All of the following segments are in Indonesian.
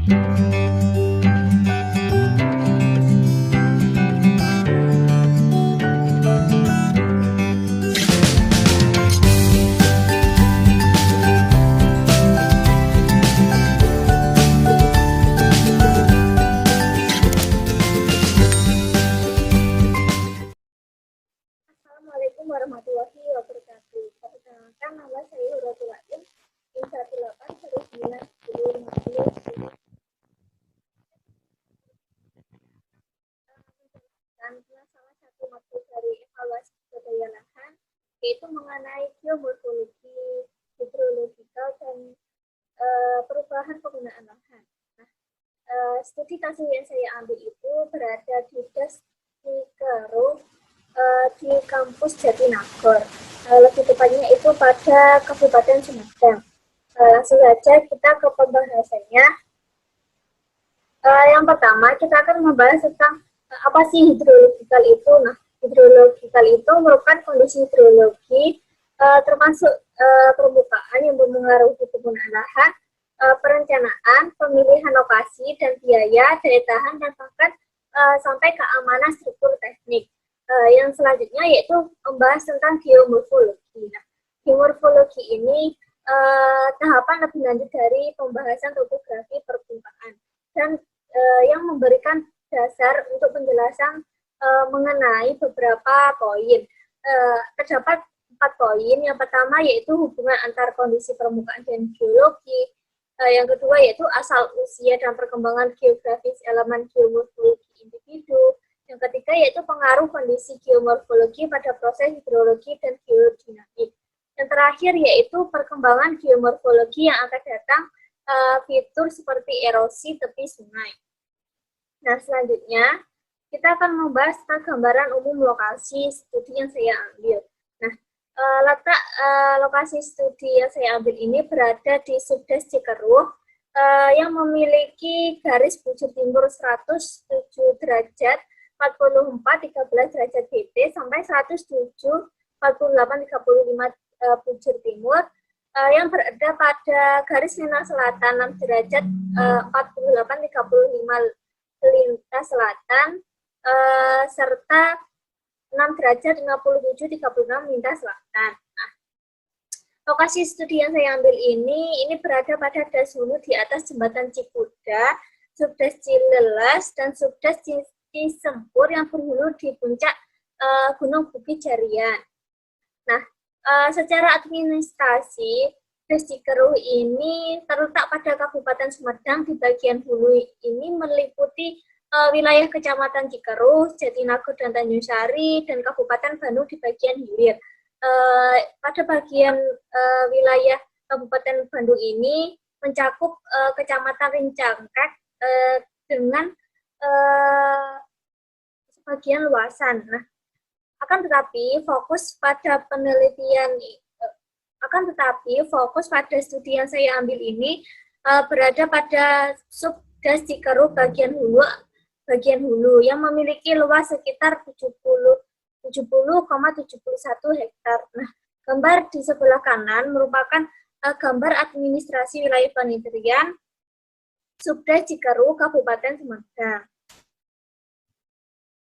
Assalamualaikum warahmatullahi wabarakatuh. Perkenalkan, nama saya Huratul Ain, IN 18/9/1050. Dan salah satu maksud dari evaluasi budaya lahan yaitu mengenai geomorfologi, hidrologikal, dan perubahan penggunaan lahan. Nah, studi kasus yang saya ambil itu berada di Das Cikeruh di kampus Jatinagor. Lebih tepatnya itu pada Kabupaten Sumedang. Langsung saja kita ke pembahasannya. Yang pertama kita akan membahas tentang apa sih hidrologikal itu. Nah, hidrologikal itu merupakan kondisi hidrologi termasuk permukaan yang mempengaruhi penggunaan lahan, perencanaan, pemilihan lokasi dan biaya, daya tahan, dan bahkan sampai keamanan struktur teknik. Yang selanjutnya yaitu membahas tentang geomorfologi. Nah, geomorfologi ini tahapan lebih lanjut dari pembahasan topografi permukaan dan yang memberikan dasar untuk penjelasan mengenai beberapa poin. Terdapat 4 poin. Yang pertama yaitu hubungan antar kondisi permukaan dan geologi. Yang kedua yaitu asal usia dan perkembangan geografis elemen geomorfologi individu. Yang ketiga yaitu pengaruh kondisi geomorfologi pada proses hidrologi dan geodinamik. Yang terakhir yaitu perkembangan geomorfologi yang akan datang fitur seperti erosi tepi sungai. Nah, selanjutnya kita akan membahas tentang gambaran umum lokasi studi yang saya ambil. Nah, letak lokasi studi yang saya ambil ini berada di Subdes Cikeruh yang memiliki garis bujur timur 107 derajat 44 13 derajat BT sampai 107 48 35 bujur timur yang berada pada garis lintang selatan 6 derajat 48 35 lintas selatan serta 6 derajat 57 36 lintas selatan. Nah, lokasi studi yang saya ambil ini berada pada Das Hulu di atas jembatan Cikuda, Subdes Cilelas dan Subdes Cisempur yang berhulu di puncak Gunung Bukit Jarian. Nah, secara administrasi, Das Cikeruh ini terletak pada Kabupaten Sumedang. Di bagian hulu ini meliputi wilayah Kecamatan Cikeruh, Jatinagor, dan Tanjung Sari, dan Kabupaten Bandung di bagian hilir. Pada bagian wilayah Kabupaten Bandung ini mencakup Kecamatan Rincangkek dengan sebagian luasan. Nah, akan tetapi fokus pada studi yang saya ambil ini berada pada Subdes Cikeruh bagian hulu yang memiliki luas sekitar 70,71 hektar. Nah, gambar di sebelah kanan merupakan gambar administrasi wilayah penelitian Subdes Cikeruh Kabupaten Sumedang.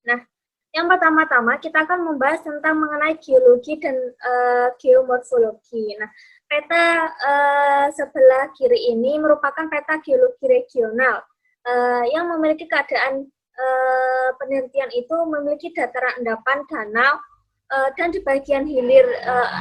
Nah, yang pertama-tama kita akan membahas tentang mengenai geologi dan geomorfologi. Nah, peta sebelah kiri ini merupakan peta geologi regional yang memiliki keadaan penelitian itu memiliki dataran endapan danau dan di bagian hilir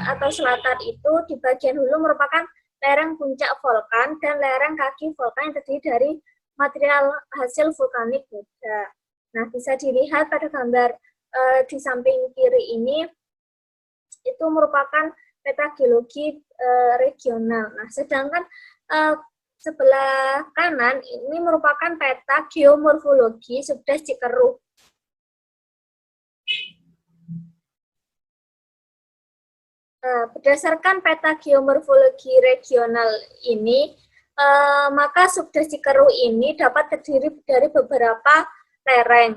atau selatan itu di bagian hulu merupakan lereng puncak vulkan dan lereng kaki vulkan yang terdiri dari material hasil vulkanik muda. Nah, bisa dilihat pada gambar di samping kiri ini, itu merupakan peta geologi regional. Nah, sedangkan sebelah kanan ini merupakan peta geomorfologi Subdes Cikeruh. Berdasarkan peta geomorfologi regional ini, maka Subdes Cikeruh ini dapat terdiri dari beberapa lereng,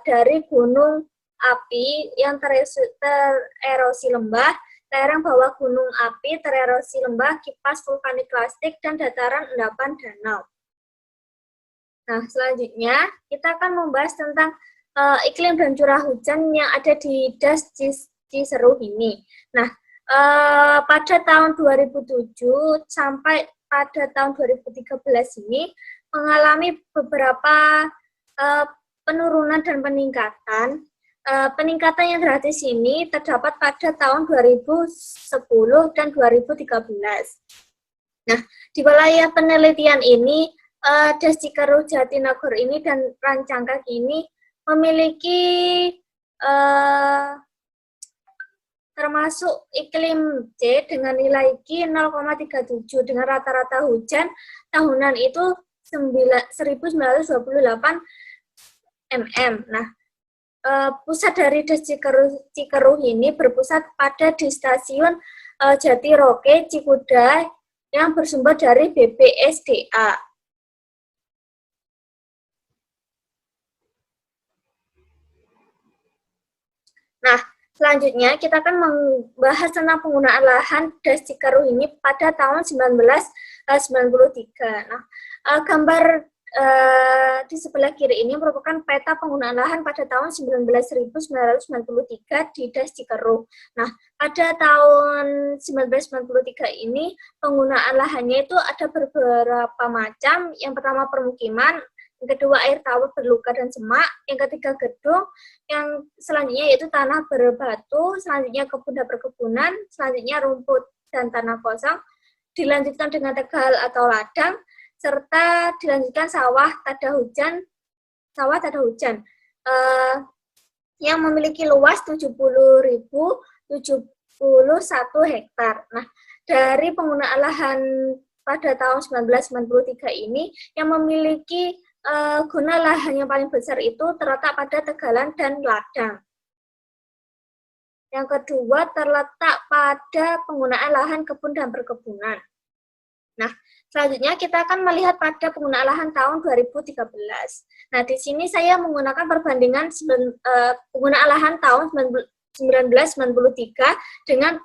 dari gunung api yang tererosi lembah, lereng bawah gunung api tererosi lembah, kipas vulkanik klastik, dan dataran endapan danau. Nah, selanjutnya kita akan membahas tentang iklim dan curah hujan yang ada di Das Ciseruh ini. Nah, pada tahun 2007 sampai pada tahun 2013 ini mengalami beberapa penurunan dan peningkatan. Peningkatan yang drastis ini terdapat pada tahun 2010 dan 2013. Nah, di wilayah penelitian ini, Das Ciseruh, Jatinagor ini dan Rancangkek ini memiliki termasuk iklim C dengan nilai Q 0,37 dengan rata-rata hujan tahunan itu 1928 mm. Nah, pusat dari Das Ciseruh ini berpusat pada di stasiun Jatiroke Cikuda yang bersumber dari BPSDA. Nah, selanjutnya kita akan membahas tentang penggunaan lahan Das Ciseruh ini pada tahun 1993. Nah, gambar di sebelah kiri ini merupakan peta penggunaan lahan pada tahun 1993 di Das Ciseruh. Nah, pada tahun 1993 ini penggunaan lahannya itu ada beberapa macam. Yang pertama permukiman, yang kedua air tawar berluka dan semak, yang ketiga gedung, yang selanjutnya yaitu tanah berbatu, selanjutnya kebun dan perkebunan, selanjutnya rumput dan tanah kosong, dilanjutkan dengan tegal atau ladang, serta dilanjutkan sawah tada hujan yang memiliki luas 70.071 hektar. Nah, dari penggunaan lahan pada tahun 1993 ini yang memiliki guna lahan yang paling besar itu terletak pada tegalan dan ladang. Yang kedua terletak pada penggunaan lahan kebun dan perkebunan. Nah, selanjutnya kita akan melihat pada penggunaan lahan tahun 2013. Nah, di sini saya menggunakan perbandingan penggunaan lahan tahun 1993 dengan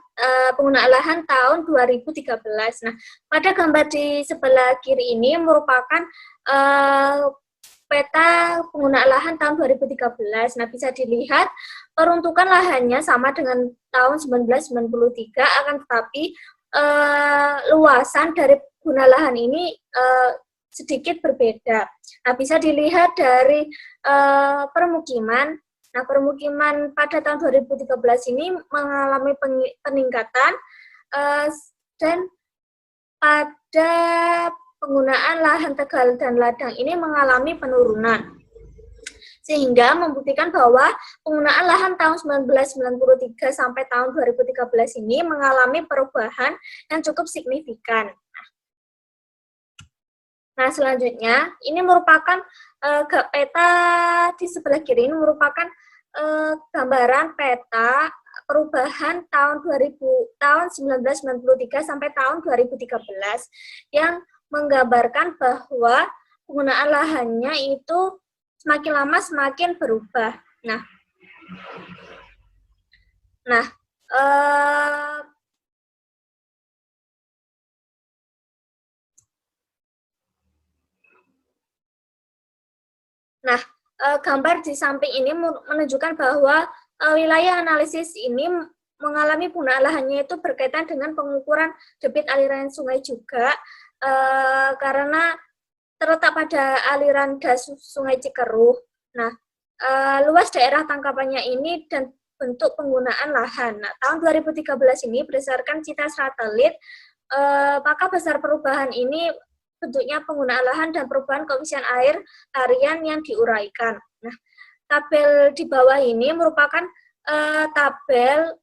penggunaan lahan tahun 2013. Nah, pada gambar di sebelah kiri ini merupakan peta penggunaan lahan tahun 2013. Nah, bisa dilihat peruntukan lahannya sama dengan tahun 1993, akan tetapi luasan dari guna lahan ini sedikit berbeda. Nah, bisa dilihat dari permukiman. Nah, permukiman pada tahun 2013 ini mengalami peningkatan dan pada penggunaan lahan tegal dan ladang ini mengalami penurunan. Sehingga membuktikan bahwa penggunaan lahan tahun 1993 sampai tahun 2013 ini mengalami perubahan yang cukup signifikan. Nah, selanjutnya ini merupakan peta di sebelah kiri ini merupakan gambaran peta perubahan tahun 1993 sampai tahun 2013 yang menggambarkan bahwa penggunaan lahannya itu semakin lama semakin berubah. Nah, gambar di samping ini menunjukkan bahwa wilayah analisis ini mengalami penggunaan lahannya itu berkaitan dengan pengukuran debit aliran sungai juga, karena terletak pada aliran das Sungai Ciseruh. Nah, luas daerah tangkapannya ini dan bentuk penggunaan lahan. Nah, tahun 2013 ini berdasarkan citra satelit, maka besar perubahan ini bentuknya penggunaan lahan dan perubahan koefisien air harian yang diuraikan. Nah, tabel di bawah ini merupakan tabel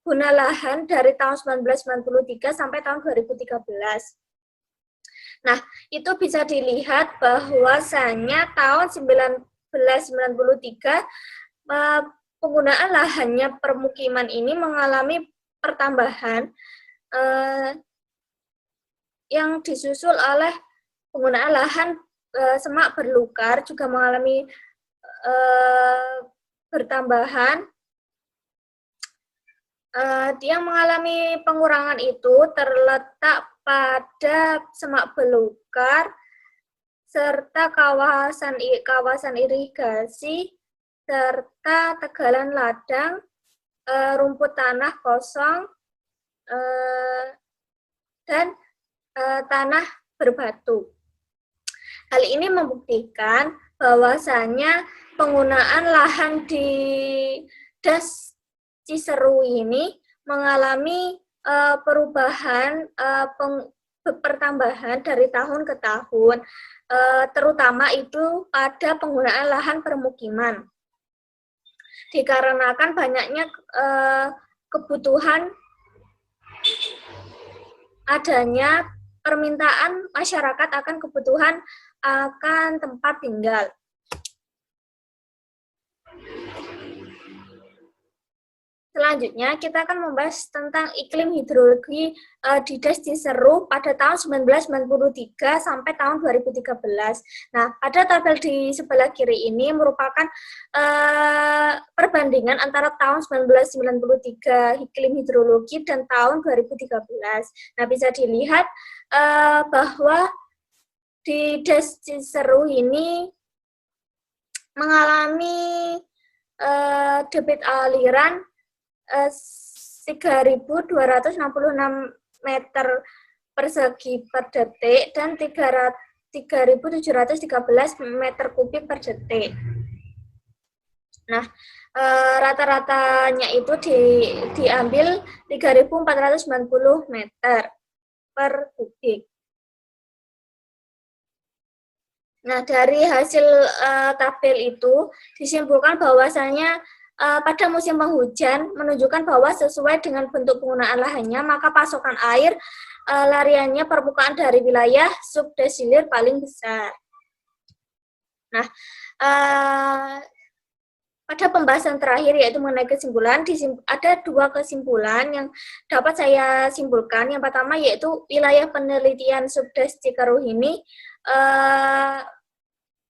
guna lahan dari tahun 1993 sampai tahun 2013. Nah, itu bisa dilihat bahwasanya tahun 1993 penggunaan lahannya permukiman ini mengalami pertambahan yang disusul oleh penggunaan lahan semak berlukar juga mengalami bertambahan. Yang mengalami pengurangan itu terletak pada semak belukar serta kawasan irigasi, serta tegalan ladang, rumput tanah kosong, dan tanah berbatu. Hal ini membuktikan bahwasanya penggunaan lahan di Das Ciseru ini mengalami perubahan pertambahan dari tahun ke tahun, terutama itu pada penggunaan lahan permukiman. Dikarenakan banyaknya kebutuhan adanya permintaan masyarakat akan kebutuhan akan tempat tinggal. Selanjutnya, kita akan membahas tentang iklim hidrologi di Das Ciseru pada tahun 1993 sampai tahun 2013. Nah, pada tabel di sebelah kiri ini merupakan perbandingan antara tahun 1993 iklim hidrologi dan tahun 2013. Nah, bisa dilihat bahwa di Das Ciseru ini mengalami debit aliran 3.266 meter persegi per detik dan 3.713 meter kubik per detik. Nah, rata-ratanya itu diambil 3.490 meter per kubik. Nah, dari hasil tabel itu disimpulkan bahwasanya pada musim penghujan menunjukkan bahwa sesuai dengan bentuk penggunaan lahannya, maka pasokan air lariannya permukaan dari wilayah subdesilir paling besar. Nah, pada pembahasan terakhir yaitu mengenai kesimpulan, ada dua kesimpulan yang dapat saya simpulkan. Yang pertama yaitu wilayah penelitian Subdes Cikerus ini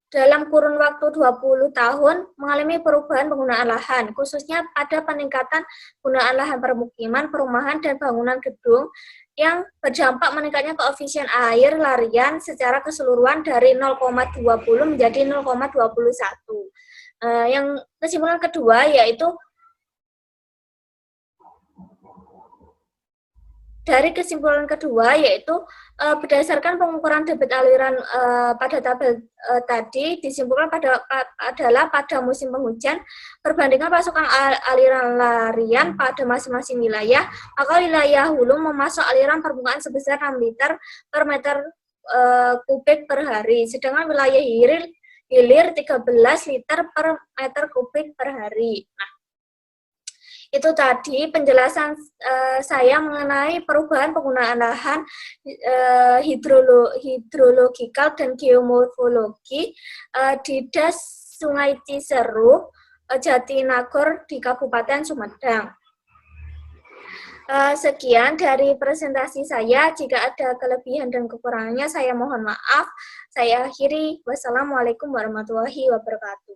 dalam kurun waktu 20 tahun mengalami perubahan penggunaan lahan, khususnya pada peningkatan penggunaan lahan permukiman, perumahan, dan bangunan gedung yang berdampak meningkatnya koefisien air larian secara keseluruhan dari 0,20 menjadi 0,21. Yang kesimpulan kedua yaitu berdasarkan pengukuran debit aliran pada tabel tadi disimpulkan pada musim penghujan perbandingan pasokan aliran larian pada masing-masing wilayah, maka wilayah hulu memasok aliran permukaan sebesar 6 liter per meter kubik per hari, sedangkan wilayah hilir 13 liter per meter kubik per hari. Nah, itu tadi penjelasan saya mengenai perubahan penggunaan lahan hidrologikal dan geomorfologi di Das Sungai Ciseru, Jatinagor di Kabupaten Sumedang. Sekian dari presentasi saya. Jika ada kelebihan dan kekurangannya, saya mohon maaf. Saya akhiri. Wassalamualaikum warahmatullahi wabarakatuh.